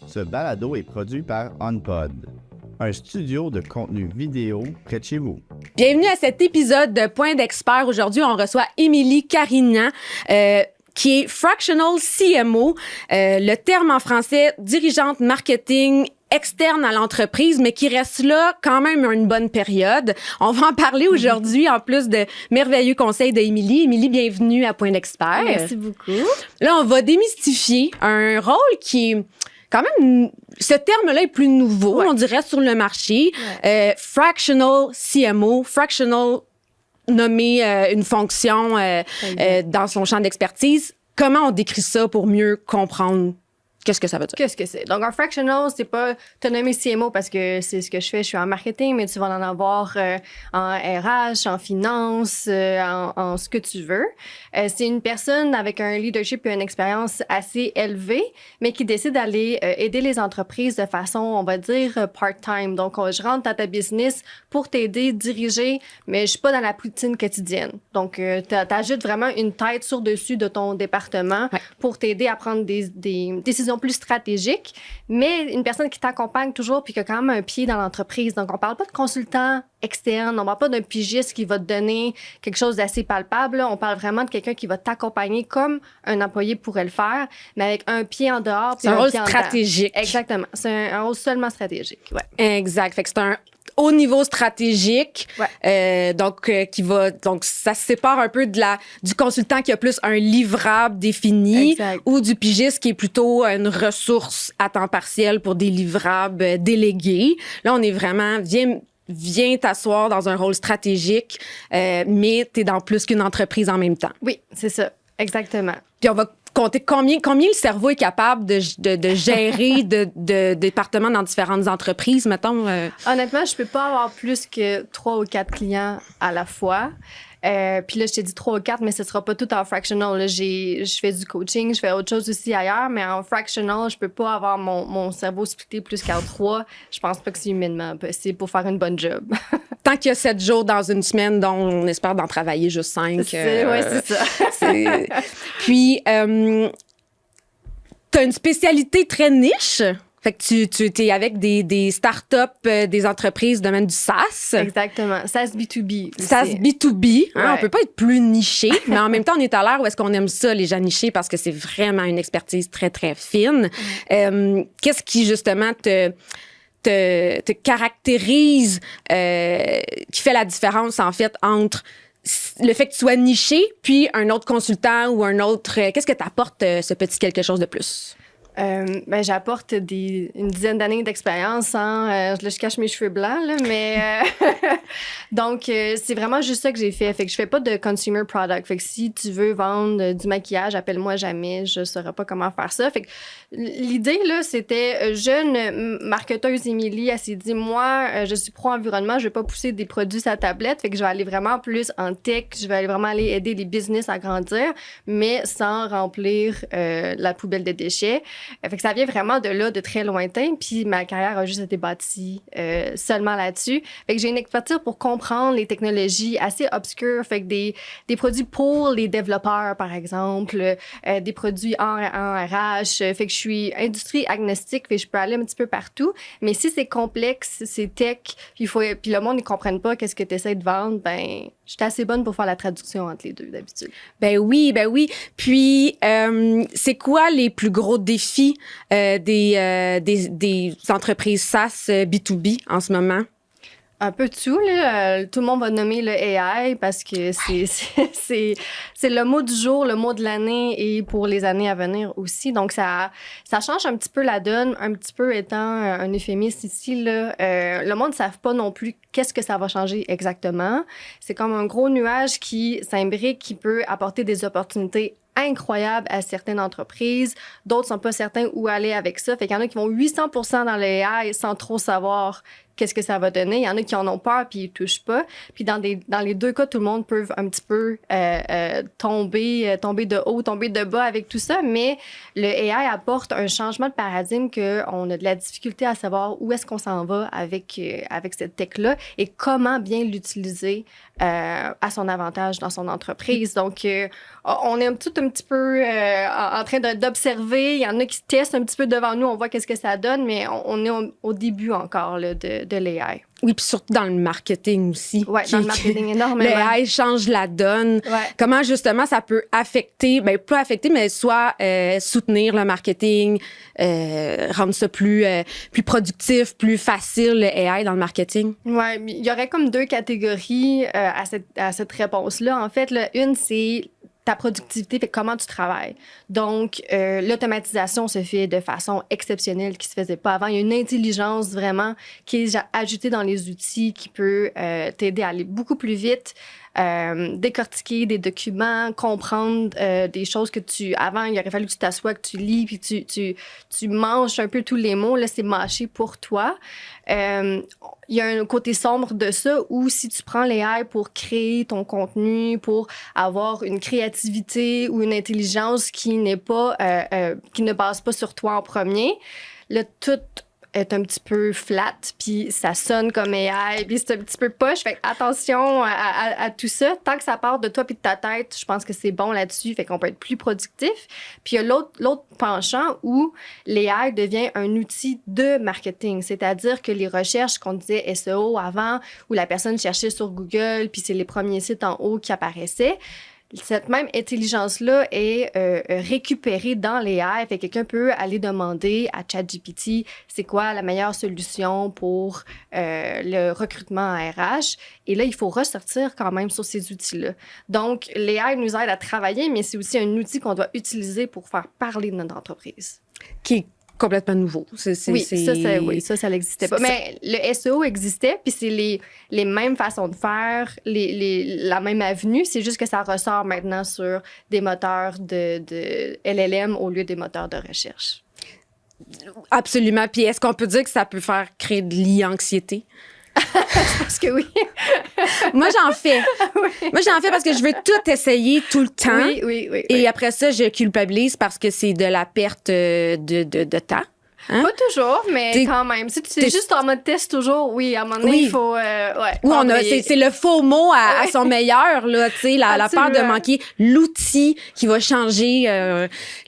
Ce balado est produit par OnPod, un studio de contenu vidéo près de chez vous. Bienvenue à cet épisode de Point d'Expert. Aujourd'hui, on reçoit Émilie Carignan, qui est Fractional CMO, le terme en français, dirigeante marketing externe à l'entreprise, mais qui reste là quand même une bonne période. On va en parler aujourd'hui, en plus de merveilleux conseils d'Émilie. Émilie, bienvenue à Point d'Expert. Merci beaucoup. Là, on va démystifier un rôle qui est quand même, ce terme-là est plus nouveau, on dirait, sur le marché. Fractional CMO, fractional nommé une fonction dans son champ d'expertise. Comment on décrit ça pour mieux comprendre qu'est-ce que ça veut dire? Qu'est-ce que c'est? Donc, un fractional, c'est pas te nommer CMO parce que c'est ce que je fais. Je suis en marketing, mais tu vas en avoir en RH, en finance, en ce que tu veux. C'est une personne avec un leadership et une expérience assez élevée, mais qui décide d'aller aider les entreprises de façon, on va dire, part-time. Donc, je rentre dans ta business pour t'aider, diriger, mais je suis pas dans la poutine quotidienne. Donc, t'ajoutes vraiment une tête sur dessus de ton département pour t'aider à prendre des décisions plus stratégiques, mais une personne qui t'accompagne toujours puis qui a quand même un pied dans l'entreprise. Donc, on parle pas de consultant externe, on parle pas d'un pigiste qui va te donner quelque chose d'assez palpable. On parle vraiment de quelqu'un qui va t'accompagner comme un employé pourrait le faire, mais avec un pied en dehors. C'est un rôle stratégique. Exactement. C'est un rôle seulement stratégique. Ouais. Exact. Fait que c'est un haut niveau stratégique, donc ça se sépare un peu du consultant qui a plus un livrable défini ou du pigiste qui est plutôt une ressource à temps partiel pour des livrables délégués. Là, on est vraiment viens t'asseoir dans un rôle stratégique, mais t'es dans plus qu'une entreprise en même temps. Oui, c'est ça, exactement. Puis on va compter combien le cerveau est capable de gérer de départements dans différentes entreprises, mettons. Honnêtement, je peux pas avoir plus que 3 ou 4 clients à la fois. Puis là, je t'ai dit 3 ou 4, mais ce sera pas tout en fractional. Là, je fais du coaching, je fais autre chose aussi ailleurs, mais en fractional, je peux pas avoir mon cerveau splitté plus qu'en 3. Je pense pas que c'est humainement possible pour faire une bonne job. Tant qu'il y a 7 jours dans une semaine, dont on espère d'en travailler juste 5. Oui, c'est ça. Puis, t'as une spécialité très niche. Fait que tu es avec des startups, des entreprises domaine du SaaS. Exactement. SaaS B2B. SaaS B2B. Hein, on peut pas être plus niché, mais en même temps, on est à l'ère où est-ce qu'on aime ça, les gens nichés, parce que c'est vraiment une expertise très, très fine. Qu'est-ce qui, justement, te caractérise, qui fait la différence, en fait, entre le fait que tu sois niché, puis un autre consultant ou un autre... Qu'est-ce que t'apporte ce petit quelque chose de plus? J'apporte une dizaine d'années d'expérience. Là, je cache mes cheveux blancs, là, mais donc c'est vraiment juste ça que j'ai fait. Fait que je fais pas de consumer product. Fait que si tu veux vendre du maquillage, appelle-moi jamais. Je saurais pas comment faire ça. Fait que l'idée là, c'était jeune marketeuse Émilie. Elle s'est dit moi, je suis pro-environnement. Je vais pas pousser des produits sur la tablette. Fait que je vais aller vraiment plus en tech. Je vais aller vraiment aller aider les business à grandir, mais sans remplir la poubelle de déchets. Fait que ça vient vraiment de là, de très lointain. Puis ma carrière a juste été bâtie seulement là-dessus. Fait que j'ai une expertise pour comprendre les technologies assez obscures. Fait que des produits pour les développeurs, par exemple, des produits en RH. Fait que je suis industrie agnostique. Fait que je peux aller un petit peu partout. Mais si c'est complexe, c'est tech, puis le monde ne comprenne pas qu'est-ce que tu essaies de vendre, ben je suis assez bonne pour faire la traduction entre les deux, d'habitude. Ben oui. Puis, c'est quoi les plus gros défis des entreprises SaaS B2B en ce moment? Un peu de tout, là. Tout le monde va nommer le AI parce que c'est le mot du jour, le mot de l'année et pour les années à venir aussi. Donc, ça change un petit peu la donne, un petit peu étant un euphémisme ici, là. Le monde ne savent pas non plus qu'est-ce que ça va changer exactement. C'est comme un gros nuage qui s'imbrique, qui peut apporter des opportunités incroyables à certaines entreprises. D'autres sont pas certains où aller avec ça. Fait qu'il y en a qui vont 800% dans le AI sans trop savoir qu'est-ce que ça va donner. Il y en a qui en ont peur puis ils touchent pas. Puis dans les deux cas, tout le monde peut un petit peu tomber de haut, tomber de bas avec tout ça. Mais le AI apporte un changement de paradigme qu'on a de la difficulté à savoir où est-ce qu'on s'en va avec cette tech-là et comment bien l'utiliser à son avantage dans son entreprise. Donc, on est tout un petit peu en train d'observer. Il y en a qui testent un petit peu devant nous. On voit qu'est-ce que ça donne, mais on est au début encore là, de l'AI. Oui, puis surtout dans le marketing aussi. Oui, dans le marketing, énormément. L'AI change la donne. Ouais. Comment, justement, ça peut affecter, pas affecter, mais soit soutenir le marketing, rendre ça plus productif, plus facile, le AI dans le marketing? Oui, il y aurait comme deux catégories à cette réponse-là. En fait, là, une, c'est ta productivité, fait comment tu travailles. Donc, l'automatisation se fait de façon exceptionnelle qui se faisait pas avant. Il y a une intelligence vraiment qui est ajoutée dans les outils qui peut t'aider à aller beaucoup plus vite, décortiquer des documents, comprendre des choses que avant, il aurait fallu que tu t'assoies, que tu lis, puis tu manges un peu tous les mots. Là, c'est mâché pour toi. Il y a un côté sombre de ça où si tu prends l'AI pour créer ton contenu, pour avoir une créativité ou une intelligence qui qui ne base pas sur toi en premier, là, tout est un petit peu flat, puis ça sonne comme AI, puis c'est un petit peu poche. Fait attention à tout ça. Tant que ça part de toi puis de ta tête, je pense que c'est bon là-dessus, fait qu'on peut être plus productif. Puis il y a l'autre penchant où l'AI devient un outil de marketing, c'est-à-dire que les recherches qu'on disait SEO avant, où la personne cherchait sur Google, puis c'est les premiers sites en haut qui apparaissaient, cette même intelligence-là est récupérée dans l'AI. Fait que quelqu'un peut aller demander à ChatGPT c'est quoi la meilleure solution pour le recrutement en RH. Et là, il faut ressortir quand même sur ces outils-là. Donc, l'AI nous aide à travailler, mais c'est aussi un outil qu'on doit utiliser pour faire parler de notre entreprise. Qui est complètement nouveau. Ça n'existait pas. Mais le SEO existait, puis c'est les mêmes façons de faire, la même avenue, c'est juste que ça ressort maintenant sur des moteurs de LLM au lieu des moteurs de recherche. Absolument. Puis est-ce qu'on peut dire que ça peut faire créer de l'anxiété? Je pense que oui. Moi, j'en fais. Oui. Moi, j'en fais parce que je veux tout essayer tout le temps. Oui. Et après ça, je culpabilise parce que c'est de la perte de temps. Hein? Pas toujours, mais quand même. Si tu es juste en mode test toujours, oui, à un moment donné, il faut... c'est le faux mot à son meilleur, là, tu sais, la peur de manquer l'outil qui va changer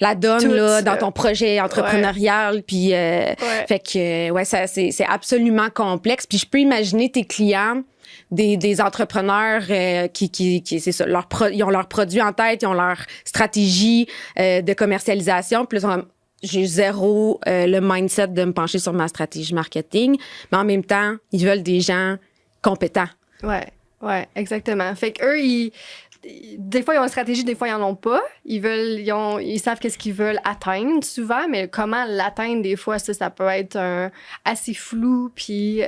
la donne là, dans ton projet entrepreneurial. Puis, fait que, c'est absolument complexe. Puis, je peux imaginer tes clients, des entrepreneurs qui c'est ça, ils ont leur produit en tête, ils ont leur stratégie de commercialisation. Puis là, j'ai zéro le mindset de me pencher sur ma stratégie marketing, mais en même temps, ils veulent des gens compétents. Ouais, exactement. Fait qu'eux, des fois, ils ont une stratégie, des fois, ils n'en ont pas. Ils savent qu'est-ce qu'ils veulent atteindre souvent, mais comment l'atteindre, des fois, ça peut être assez flou. Puis,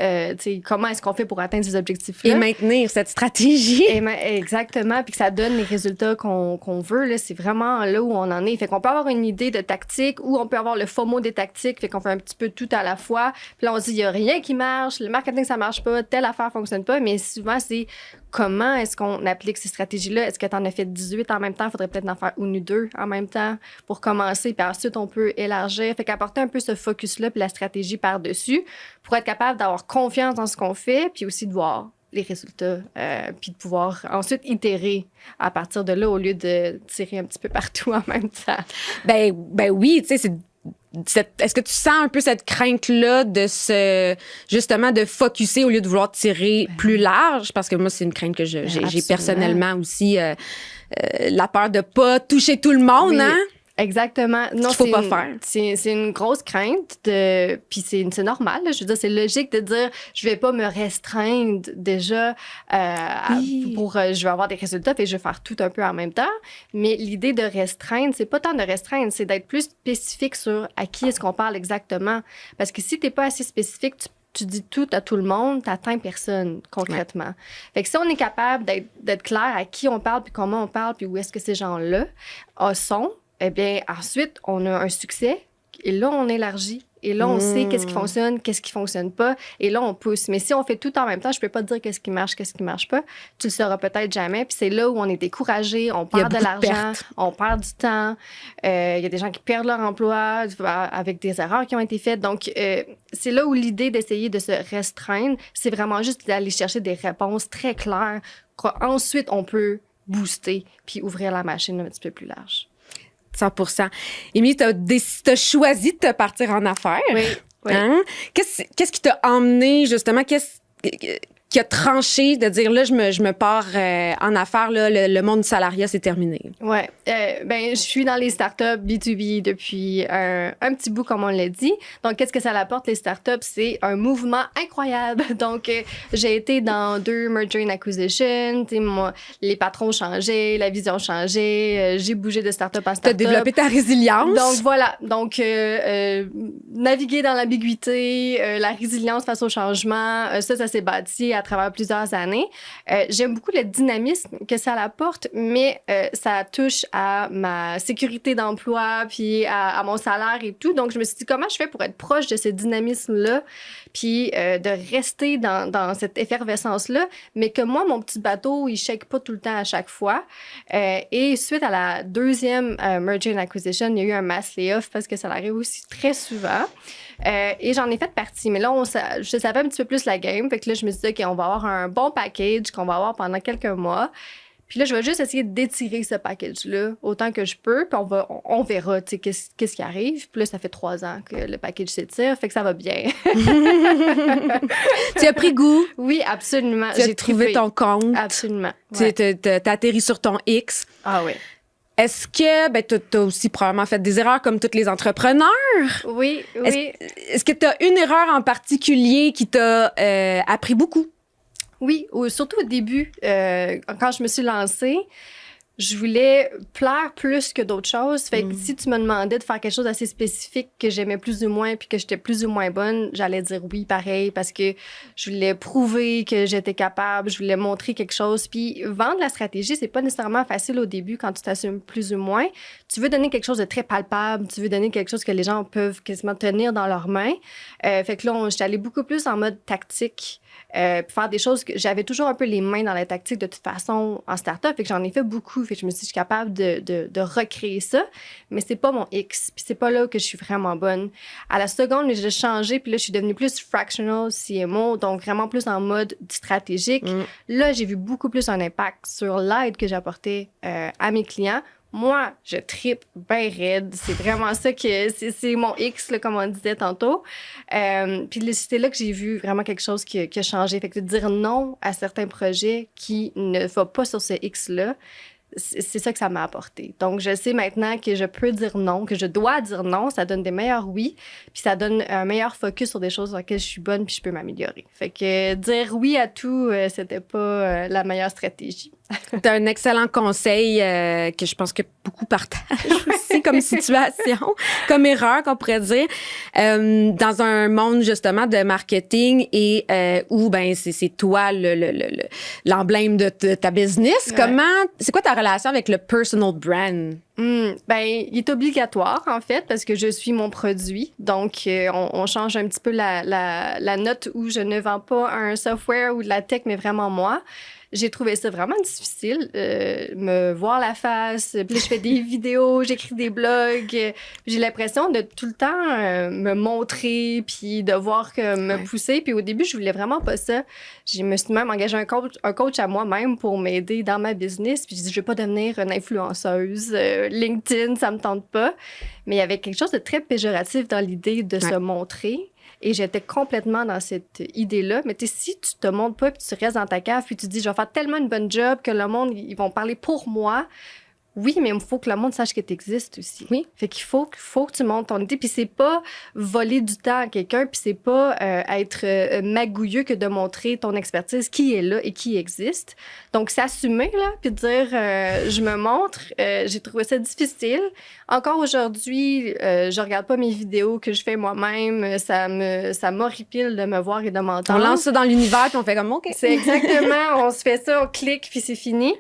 comment est-ce qu'on fait pour atteindre ces objectifs-là? Et maintenir cette stratégie. Exactement. Puis que ça donne les résultats qu'on veut. Là, c'est vraiment là où on en est. Fait qu'on peut avoir une idée de tactique ou on peut avoir le FOMO des tactiques. Fait qu'on fait un petit peu tout à la fois. Puis là, on se dit, il n'y a rien qui marche. Le marketing, ça marche pas. Telle affaire fonctionne pas. Mais souvent, c'est comment est-ce qu'on applique ces stratégies-là? Est-ce que tu en as fait 18 en même temps? Il faudrait peut-être en faire une ou deux en même temps pour commencer. Puis ensuite, on peut élargir. Fait qu'apporter un peu ce focus-là puis la stratégie par-dessus pour être capable d'avoir confiance dans ce qu'on fait puis aussi de voir les résultats puis de pouvoir ensuite itérer à partir de là au lieu de tirer un petit peu partout en même temps. Ben oui, tu sais, est-ce que tu sens un peu cette crainte-là justement de focusser au lieu de vouloir tirer plus large? Parce que moi, c'est une crainte que j'ai personnellement aussi, la peur de pas toucher tout le monde, hein? Exactement. Non, qu'il faut pas faire. C'est une grosse crainte puis c'est normal. Là. Je veux dire, c'est logique de dire je vais pas me restreindre déjà je vais avoir des résultats et je vais faire tout un peu en même temps. Mais l'idée de restreindre, c'est pas tant de restreindre, c'est d'être plus spécifique sur à qui est-ce qu'on parle exactement. Parce que si t'es pas assez spécifique, tu dis tout à tout le monde, t'atteins personne concrètement. Ouais. Fait que si on est capable d'être clair à qui on parle puis comment on parle puis où est-ce que ces gens-là sont, eh bien, ensuite, on a un succès et là, on élargit Et là, on sait qu'est-ce qui fonctionne pas. Et là, on pousse. Mais si on fait tout en même temps, je peux pas te dire qu'est-ce qui marche pas. Tu le sauras peut-être jamais. Puis c'est là où on est découragé, on perd de l'argent, on perd du temps. Il y a des gens qui perdent leur emploi avec des erreurs qui ont été faites. Donc, c'est là où l'idée d'essayer de se restreindre, c'est vraiment juste d'aller chercher des réponses très claires. Ensuite, on peut booster puis ouvrir la machine un petit peu plus large. 100%. Émilie, t'as choisi de te partir en affaires. Oui. Hein? Qu'est-ce qui t'a emmené, justement, qui a tranché de dire, là, je me pars en affaires, là, le monde du salariat, c'est terminé? Oui. Je suis dans les startups B2B depuis un petit bout, comme on l'a dit. Donc, qu'est-ce que ça apporte, les startups? C'est un mouvement incroyable. Donc, j'ai été dans 2 merger and acquisition. Les patrons ont changé, la vision a changé. J'ai bougé de startup en startup. T'as développé ta résilience. Donc, voilà. Donc, naviguer dans l'ambiguïté, la résilience face au changement, ça s'est bâti à travers plusieurs années. J'aime beaucoup le dynamisme que ça apporte, mais ça touche à ma sécurité d'emploi puis à mon salaire et tout. Donc, je me suis dit, comment je fais pour être proche de ce dynamisme-là puis de rester dans cette effervescence-là, mais que moi, mon petit bateau, il shake pas tout le temps à chaque fois. Et suite à la 2e merger and acquisition, il y a eu un mass layoff parce que ça arrive aussi très souvent. Et j'en ai fait partie. Mais là, je savais un petit peu plus la game. Fait que là, je me suis dit, OK, on va avoir un bon package qu'on va avoir pendant quelques mois. Puis là, je vais juste essayer d'étirer ce package-là autant que je peux. Puis on verra, tu sais, qu'est-ce qui arrive. Puis là, ça fait 3 ans que le package s'étire. Fait que ça va bien. Tu as pris goût? Oui, absolument. J'ai trouvé ton compte. Absolument. Ouais. T'as atterri sur ton X. Ah oui. Est-ce que tu as aussi probablement fait des erreurs comme tous les entrepreneurs? Oui. Est-ce que tu as une erreur en particulier qui t'a appris beaucoup? Oui, surtout au début, quand je me suis lancée, je voulais plaire plus que d'autres choses. Fait que si tu me demandais de faire quelque chose d'assez spécifique que j'aimais plus ou moins puis que j'étais plus ou moins bonne, j'allais dire oui pareil parce que je voulais prouver que j'étais capable, je voulais montrer quelque chose. Puis vendre la stratégie, c'est pas nécessairement facile au début quand tu t'assumes plus ou moins. Tu veux donner quelque chose de très palpable, tu veux donner quelque chose que les gens peuvent quasiment tenir dans leurs mains. Fait que là, j'étais allée beaucoup plus en mode tactique. Faire des choses que j'avais toujours un peu les mains dans la tactique de toute façon en start-up. Fait que j'en ai fait beaucoup. Fait que je me suis dit, je suis capable de recréer ça. Mais c'est pas mon X. Puis c'est pas là que je suis vraiment bonne. À la seconde, j'ai changé. Puis là, je suis devenue plus fractional CMO. Donc vraiment plus en mode stratégique. Là, j'ai vu beaucoup plus un impact sur l'aide que j'apportais à mes clients. Moi, je trippe bien raide. C'est vraiment ça que c'est mon X, là, comme on disait tantôt. Puis c'était là que j'ai vu vraiment quelque chose qui a changé. Fait que de dire non à certains projets qui ne vont pas sur ce X-là, c'est ça que ça m'a apporté. Donc, je sais maintenant que je peux dire non, que je dois dire non. Ça donne des meilleurs oui, puis ça donne un meilleur focus sur des choses sur lesquelles je suis bonne puis je peux m'améliorer. Fait que dire oui à tout, c'était pas la meilleure stratégie. T'as un excellent conseil que je pense que beaucoup partagent aussi comme situation, comme erreur qu'on pourrait dire. Dans un monde justement de marketing et où ben c'est toi l'emblème de ta business. Ouais. C'est quoi ta relation avec le personal brand? Il est obligatoire, en fait, parce que je suis mon produit. Donc, on change un petit peu la note où je ne vends pas un software ou de la tech, mais vraiment moi. J'ai trouvé ça vraiment difficile, me voir la face. Puis là, je fais des vidéos, j'écris des blogs. J'ai l'impression de tout le temps me montrer, puis devoir me pousser. Puis au début, je voulais vraiment pas ça. Je me suis même engagé un coach à moi-même pour m'aider dans ma business. Puis je dis, je vais pas devenir une influenceuse. LinkedIn, ça me tente pas. Mais il y avait quelque chose de très péjoratif dans l'idée de se montrer. Et j'étais complètement dans cette idée-là. Mais si tu te montres pas, puis tu restes dans ta cave, puis tu te dis, je vais faire tellement une bonne job que le monde, ils vont parler pour moi. Oui, mais il faut que le monde sache que tu existes aussi. Oui. Fait qu'il faut que tu montes ton idée. Puis c'est pas voler du temps à quelqu'un, puis c'est pas être magouilleux que de montrer ton expertise, qui est là et qui existe. Donc, s'assumer, là, puis dire, je me montre, j'ai trouvé ça difficile. Encore aujourd'hui, je regarde pas mes vidéos que je fais moi-même. Ça m'horripile de me voir et de m'entendre. On lance ça dans l'univers, puis on fait comme, OK. C'est exactement, on se fait ça, on clique, puis c'est fini.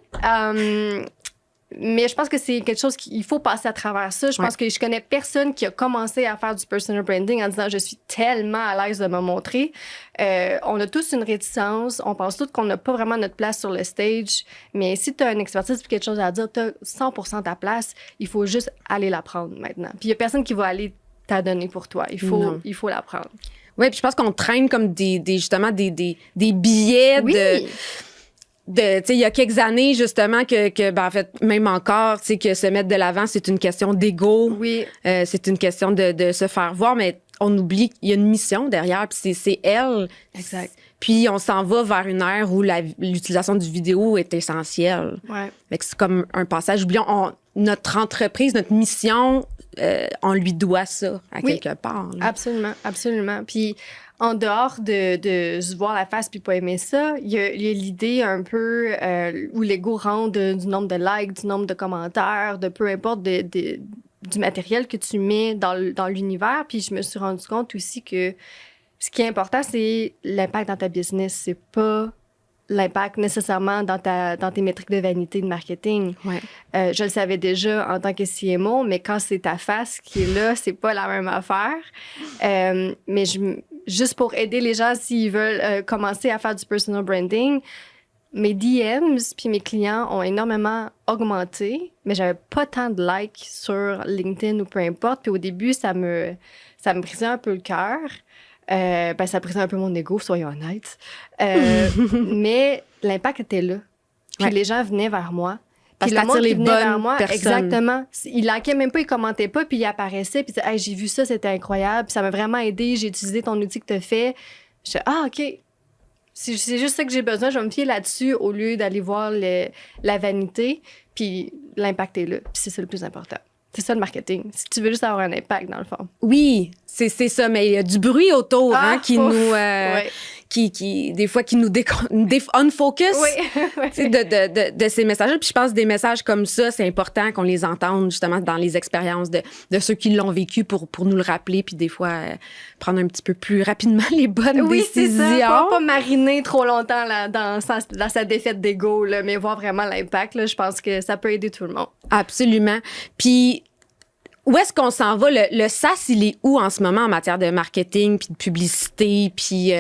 Mais je pense que c'est quelque chose qu'il faut passer à travers ça. Je pense que je connais personne qui a commencé à faire du personal branding en disant « je suis tellement à l'aise de me montrer ». On a tous une réticence. On pense tous qu'on n'a pas vraiment notre place sur le stage. Mais si tu as une expertise et quelque chose à dire, tu as 100% ta place. Il faut juste aller la prendre maintenant. Puis il n'y a personne qui va aller t'adonner pour toi. Il faut la prendre. Oui, puis je pense qu'on traîne comme justement des billets tu sais, il y a quelques années, justement, en fait, même encore, tu sais, que se mettre de l'avant, c'est une question d'ego. Oui. C'est une question de se faire voir, mais on oublie qu'il y a une mission derrière, puis c'est elle. Exact. Puis on s'en va vers une ère où l'utilisation du vidéo est essentielle. Ouais. Fait que c'est comme un passage. Oublions, notre entreprise, notre mission, on lui doit ça, à quelque part. Là. Absolument, absolument. Puis en dehors de se voir la face puis pas aimer ça, il y a l'idée un peu où l'ego rentre du nombre de likes, du nombre de commentaires, de peu importe du matériel que tu mets dans l'univers. Puis je me suis rendu compte aussi que ce qui est important, c'est l'impact dans ta business. C'est pas l'impact nécessairement dans tes métriques de vanité de marketing. Ouais. Je le savais déjà en tant que CMO, mais quand c'est ta face qui est là, c'est pas la même affaire. Mais juste pour aider les gens s'ils veulent commencer à faire du personal branding, mes DMs puis mes clients ont énormément augmenté, mais j'avais pas tant de likes sur LinkedIn ou peu importe. Puis au début, ça me brisait un peu le cœur. Ça brisait un peu mon ego, soyons honnêtes. Mais l'impact était là. Puis les gens venaient vers moi. Parce que le monde les qui venait vers bonnes moi, personnes. exactement. Ils likaient même pas, ils commentaient pas, puis ils apparaissaient, puis ils disaient hey, j'ai vu ça, c'était incroyable, puis ça m'a vraiment aidé, j'ai utilisé ton outil que tu as fait. Je dis OK. C'est juste ça que j'ai besoin, je vais me fier là-dessus au lieu d'aller voir la vanité, puis l'impact est là, puis c'est ça le plus important. C'est ça le marketing. Si tu veux juste avoir un impact, dans le fond. Oui, c'est ça, mais il y a du bruit autour qui nous... qui des fois, qui nous unfocus de ces messages-là. Puis je pense que des messages comme ça, c'est important qu'on les entende justement dans les expériences de ceux qui l'ont vécu pour nous le rappeler, puis des fois prendre un petit peu plus rapidement les bonnes décisions. C'est ça. Pas mariner trop longtemps là, dans sa défaite d'ego, là, mais voir vraiment l'impact. Là, je pense que ça peut aider tout le monde. Absolument. Puis où est-ce qu'on s'en va? Le SaaS, il est où en ce moment en matière de marketing, puis de publicité, puis...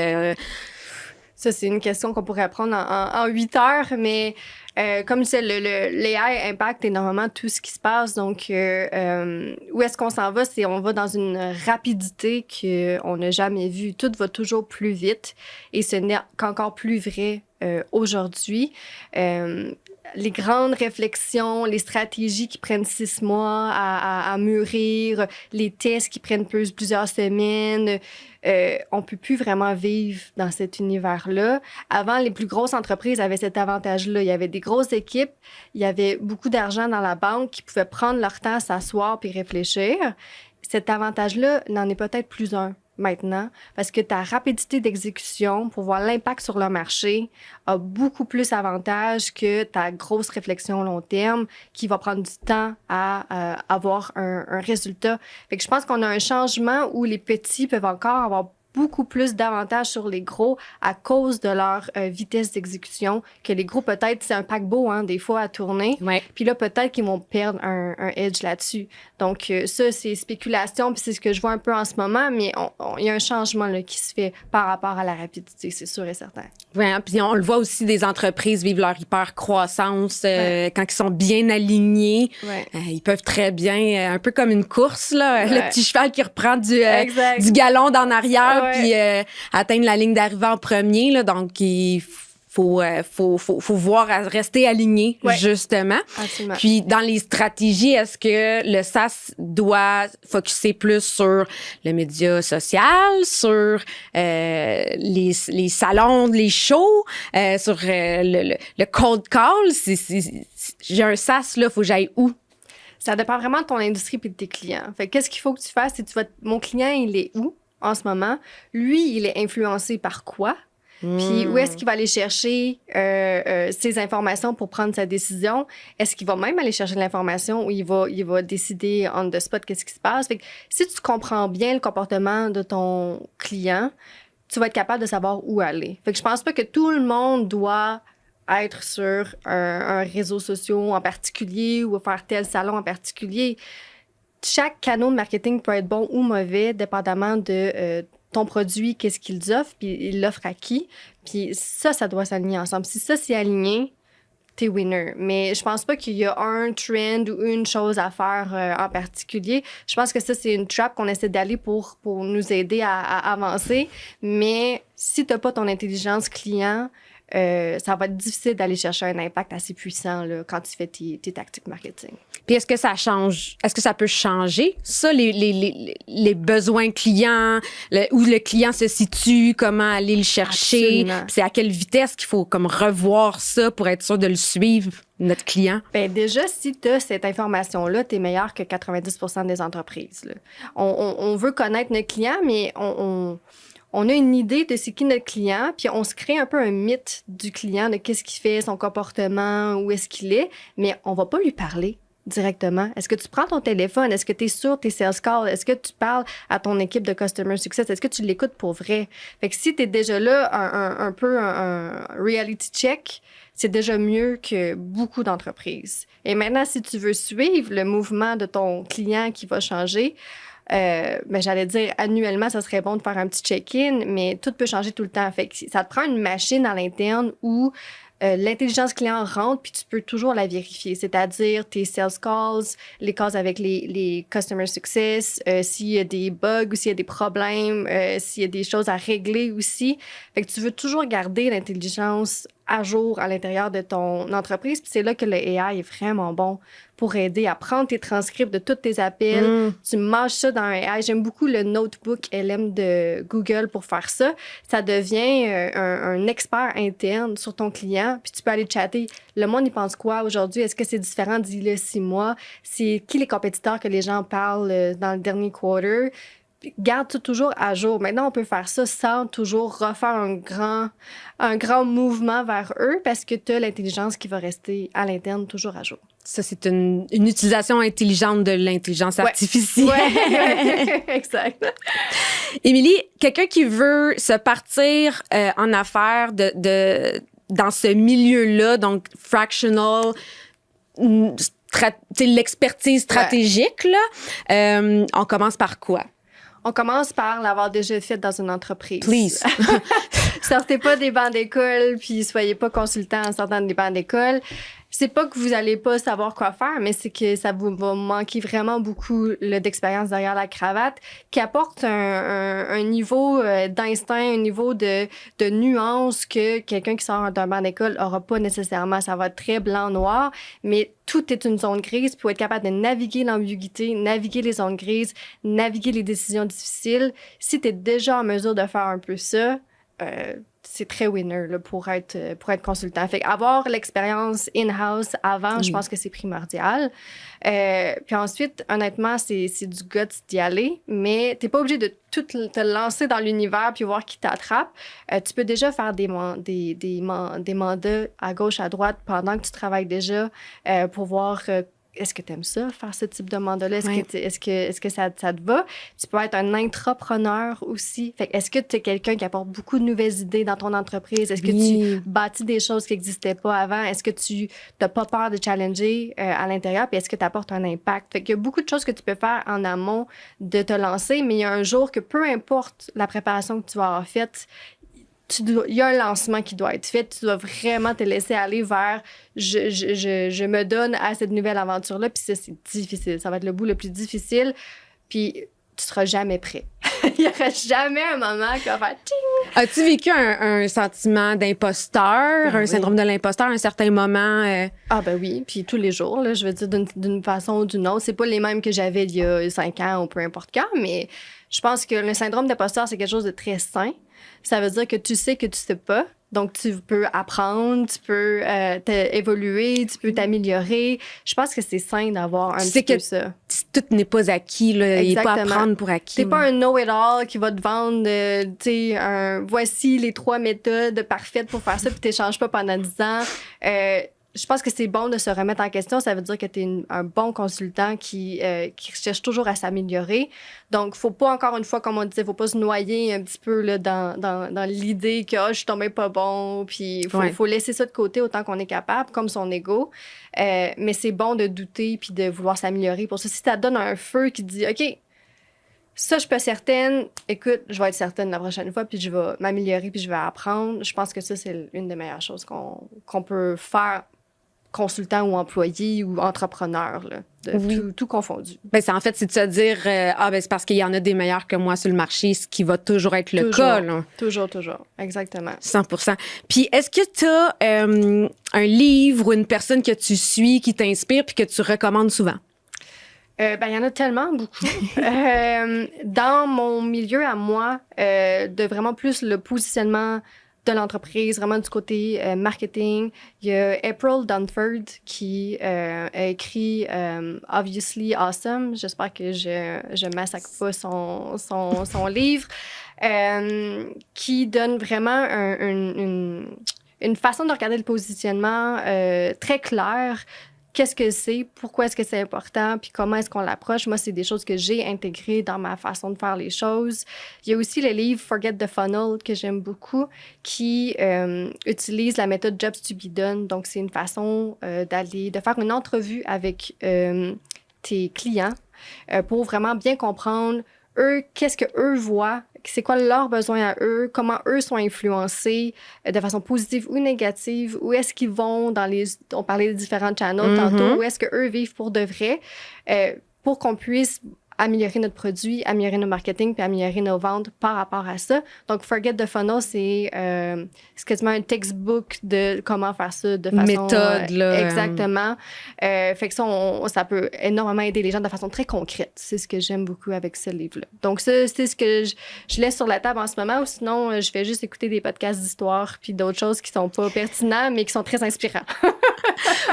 Ça, c'est une question qu'on pourrait prendre en 8 heures, mais comme je disais, l'AI impacte énormément tout ce qui se passe. Donc, où est-ce qu'on s'en va? On va dans une rapidité qu'on n'a jamais vue. Tout va toujours plus vite et ce n'est qu'encore plus vrai aujourd'hui. Les grandes réflexions, les stratégies qui prennent 6 mois à mûrir, les tests qui prennent plusieurs semaines, on peut plus vraiment vivre dans cet univers-là. Avant, les plus grosses entreprises avaient cet avantage-là. Il y avait des grosses équipes, il y avait beaucoup d'argent dans la banque qui pouvaient prendre leur temps à s'asseoir puis réfléchir. Cet avantage-là n'en est peut-être plus un maintenant, parce que ta rapidité d'exécution pour voir l'impact sur le marché a beaucoup plus avantage que ta grosse réflexion long terme qui va prendre du temps à avoir un résultat. Fait que je pense qu'on a un changement où les petits peuvent encore avoir beaucoup plus d'avantages sur les gros à cause de leur vitesse d'exécution, que les gros, peut-être, c'est un paquebot, hein, des fois, à tourner. Ouais. Puis là, peut-être qu'ils vont perdre un edge là-dessus. Donc, ça, c'est spéculation, puis c'est ce que je vois un peu en ce moment, mais il y a un changement là, qui se fait par rapport à la rapidité, c'est sûr et certain. Oui, hein, puis on le voit aussi, des entreprises vivent leur hyper-croissance quand ils sont bien alignés. Ouais. Ils peuvent très bien, un peu comme une course, là, le petit cheval qui reprend du galon d'en arrière, puis atteindre la ligne d'arrivée en premier. Là, donc, il faut voir à rester aligné, justement. Absolument. Puis, dans les stratégies, est-ce que le SaaS doit focuser plus sur le média social, sur les salons, les shows, sur le cold call? J'ai un SaaS, là, faut que j'aille où? Ça dépend vraiment de ton industrie et de tes clients. Fait qu'est-ce qu'il faut que tu fasses? Mon client, il est où en ce moment? Lui, il est influencé par quoi? Puis où est-ce qu'il va aller chercher ces informations pour prendre sa décision? Est-ce qu'il va même aller chercher de l'information ou il va décider on the spot qu'est-ce qui se passe? Fait que si tu comprends bien le comportement de ton client, tu vas être capable de savoir où aller. Fait que je pense pas que tout le monde doit être sur un réseau social en particulier ou faire tel salon en particulier. Chaque canal de marketing peut être bon ou mauvais, dépendamment de ton produit, qu'est-ce qu'ils offrent, puis ils l'offrent à qui. Puis ça doit s'aligner ensemble. Si ça, c'est aligné, t'es winner. Mais je pense pas qu'il y a un trend ou une chose à faire en particulier. Je pense que ça, c'est une trap qu'on essaie d'aller pour nous aider à avancer. Mais si t'as pas ton intelligence client, ça va être difficile d'aller chercher un impact assez puissant là, quand tu fais tes tactiques marketing. Puis est-ce que ça change? Est-ce que ça peut changer? Ça, les besoins clients, où le client se situe, comment aller le chercher? Puis c'est à quelle vitesse qu'il faut comme revoir ça pour être sûr de le suivre, notre client? Bien, déjà, si tu as cette information-là, tu es meilleur que 90% des entreprises. Là. On veut connaître notre client, mais on a une idée de c'est qui notre client, puis on se crée un peu un mythe du client, de qu'est-ce qu'il fait, son comportement, où est-ce qu'il est, mais on va pas lui parler directement. Est-ce que tu prends ton téléphone? Est-ce que tu es sur tes sales calls? Est-ce que tu parles à ton équipe de Customer Success? Est-ce que tu l'écoutes pour vrai? Fait que si tu es déjà là, un peu un reality check, c'est déjà mieux que beaucoup d'entreprises. Et maintenant, si tu veux suivre le mouvement de ton client qui va changer, j'allais dire annuellement, ça serait bon de faire un petit check-in, mais tout peut changer tout le temps. Fait que ça te prend une machine à l'interne où l'intelligence client rentre, puis tu peux toujours la vérifier, c'est-à-dire tes sales calls, les calls avec les customer success, s'il y a des bugs ou s'il y a des problèmes, s'il y a des choses à régler aussi. Fait que tu veux toujours garder l'intelligence à jour à l'intérieur de ton entreprise. Puis c'est là que le AI est vraiment bon pour aider à prendre tes transcripts de tous tes appels. Tu mâches ça dans un AI. J'aime beaucoup le Notebook LM de Google pour faire ça. Ça devient un expert interne sur ton client. Puis tu peux aller chatter. Le monde, il pense quoi aujourd'hui? Est-ce que c'est différent d'il y a 6 mois? C'est qui les compétiteurs que les gens parlent dans le dernier quarter? Garde tout toujours à jour. Maintenant, on peut faire ça sans toujours refaire un grand mouvement vers eux parce que tu as l'intelligence qui va rester à l'interne toujours à jour. Ça, c'est une utilisation intelligente de l'intelligence artificielle. Ouais. Exact. Émilie, quelqu'un qui veut se partir en affaires dans ce milieu-là, donc fractional, l'expertise stratégique, là, on commence par quoi? On commence par l'avoir déjà fait dans une entreprise. Please. Sortez pas des bancs d'école, puis soyez pas consultant en sortant des bancs d'école. C'est pas que vous allez pas savoir quoi faire, mais c'est que ça vous va manquer vraiment beaucoup d'expérience derrière la cravate, qui apporte un niveau d'instinct, un niveau de nuance que quelqu'un qui sort d'un banc d'école aura pas nécessairement. Ça va être très blanc-noir, mais tout est une zone grise pour être capable de naviguer l'ambiguïté, naviguer les zones grises, naviguer les décisions difficiles. Si tu es déjà en mesure de faire un peu ça, c'est très winner là, pour être consultant. Fait avoir l'expérience in-house avant, je pense que c'est primordial. Puis ensuite, honnêtement, c'est du guts d'y aller, mais t'es pas obligé de tout te lancer dans l'univers puis voir qui t'attrape. Tu peux déjà faire des mandats à gauche, à droite pendant que tu travailles déjà pour voir est-ce que tu aimes ça, faire ce type de mandat-là? Est-ce que ça te va? Tu peux être un intrapreneur aussi. Fait est-ce que tu es quelqu'un qui apporte beaucoup de nouvelles idées dans ton entreprise? Est-ce que tu bâtis des choses qui n'existaient pas avant? Est-ce que tu n'as pas peur de challenger à l'intérieur? Puis est-ce que tu apportes un impact? Fait qu'il y a beaucoup de choses que tu peux faire en amont de te lancer, mais il y a un jour que peu importe la préparation que tu vas avoir faite, il y a un lancement qui doit être fait. Tu dois vraiment te laisser aller vers je me donne à cette nouvelle aventure-là. Puis ça, c'est difficile. Ça va être le bout le plus difficile. Puis tu seras jamais prêt. Il n'y aura jamais un moment qui va faire ting! As-tu vécu un sentiment d'imposteur, un syndrome de l'imposteur à un certain moment? Ah ben oui, puis tous les jours, là, je veux dire, d'une façon ou d'une autre. C'est pas les mêmes que j'avais il y a 5 ans ou peu importe quand, mais je pense que le syndrome d'imposteur, c'est quelque chose de très sain. Ça veut dire que tu sais que tu sais pas. Donc, tu peux apprendre, tu peux évoluer, tu peux t'améliorer. Je pense que c'est sain d'avoir un petit peu ça. Tout n'est pas acquis, là. Il n'est pas à prendre pour acquis. T'es pas un know-it-all qui va te vendre, tu sais, voici les 3 méthodes parfaites pour faire ça, puis t'échanges pas pendant 10 ans. je pense que c'est bon de se remettre en question. Ça veut dire que tu es un bon consultant qui cherche toujours à s'améliorer. Donc, faut pas, encore une fois, comme on disait, faut pas se noyer un petit peu là, dans l'idée que je suis tombée pas bon. Puis, faut laisser ça de côté autant qu'on est capable, comme son ego. Mais c'est bon de douter puis de vouloir s'améliorer. Pour ça, si ça donne un feu qui te dit, OK, ça, je suis pas certaine. Écoute, je vais être certaine la prochaine fois, puis je vais m'améliorer, puis je vais apprendre. Je pense que ça, c'est une des meilleures choses qu'on peut faire, consultant ou employé ou entrepreneur, là, tout confondu. Ben, c'est de se dire, c'est parce qu'il y en a des meilleurs que moi sur le marché, ce qui va toujours être le cas. Là. Toujours. Exactement. 100%. Puis, est-ce que tu as un livre ou une personne que tu suis qui t'inspire puis que tu recommandes souvent? Il y en a tellement beaucoup. Dans mon milieu à moi, de vraiment plus le positionnement de l'entreprise, vraiment du côté marketing, il y a April Dunford qui a écrit Obviously Awesome. J'espère que je massacre pas son livre, qui donne vraiment une façon de regarder le positionnement très claire. Qu'est-ce que c'est, pourquoi est-ce que c'est important, puis comment est-ce qu'on l'approche. Moi, c'est des choses que j'ai intégrées dans ma façon de faire les choses. Il y a aussi le livre Forget the Funnel que j'aime beaucoup, qui utilise la méthode Jobs to be done. Donc, c'est une façon de faire une entrevue avec tes clients pour vraiment bien comprendre eux, qu'est-ce que eux voient, c'est quoi leurs besoins à eux, comment eux sont influencés de façon positive ou négative, où est-ce qu'ils vont on parlait des différents channels tantôt, où est-ce qu'eux vivent pour de vrai, pour qu'on puisse améliorer notre produit, améliorer nos marketing, puis améliorer nos ventes par rapport à ça. Donc, Forget the Funnel, c'est quasiment un textbook de comment faire ça de façon... Méthode, là. Exactement. Fait que ça peut énormément aider les gens de façon très concrète. C'est ce que j'aime beaucoup avec ce livre-là. Donc, ça, c'est ce que je laisse sur la table en ce moment, ou sinon, je fais juste écouter des podcasts d'histoire puis d'autres choses qui sont pas pertinents, mais qui sont très inspirants.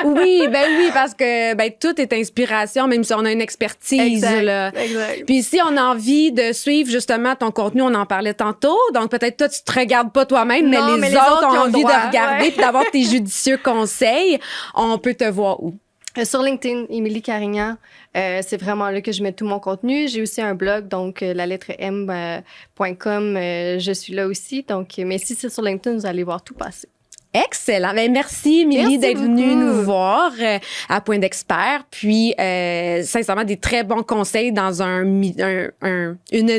oui, parce que tout est inspiration, même si on a une expertise. Exact. Puis si on a envie de suivre justement ton contenu, on en parlait tantôt, donc peut-être toi, tu te regardes pas toi-même, mais les autres ont envie de regarder puis d'avoir tes judicieux conseils. On peut te voir où? Sur LinkedIn, Émilie Carignan, c'est vraiment là que je mets tout mon contenu. J'ai aussi un blog, donc la lettre m.com, je suis là aussi. Donc, mais si c'est sur LinkedIn, vous allez voir tout passer. Excellent. Ben, merci, Émilie, d'être venue nous voir à Point d'Expert. Puis, sincèrement, des très bons conseils dans une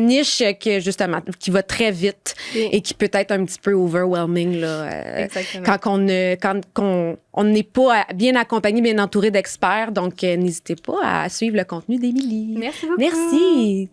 niche qui va très vite et qui peut être un petit peu overwhelming, là. Quand on n'est pas bien accompagné, bien entouré d'experts. Donc, n'hésitez pas à suivre le contenu d'Émilie. Merci beaucoup. Merci.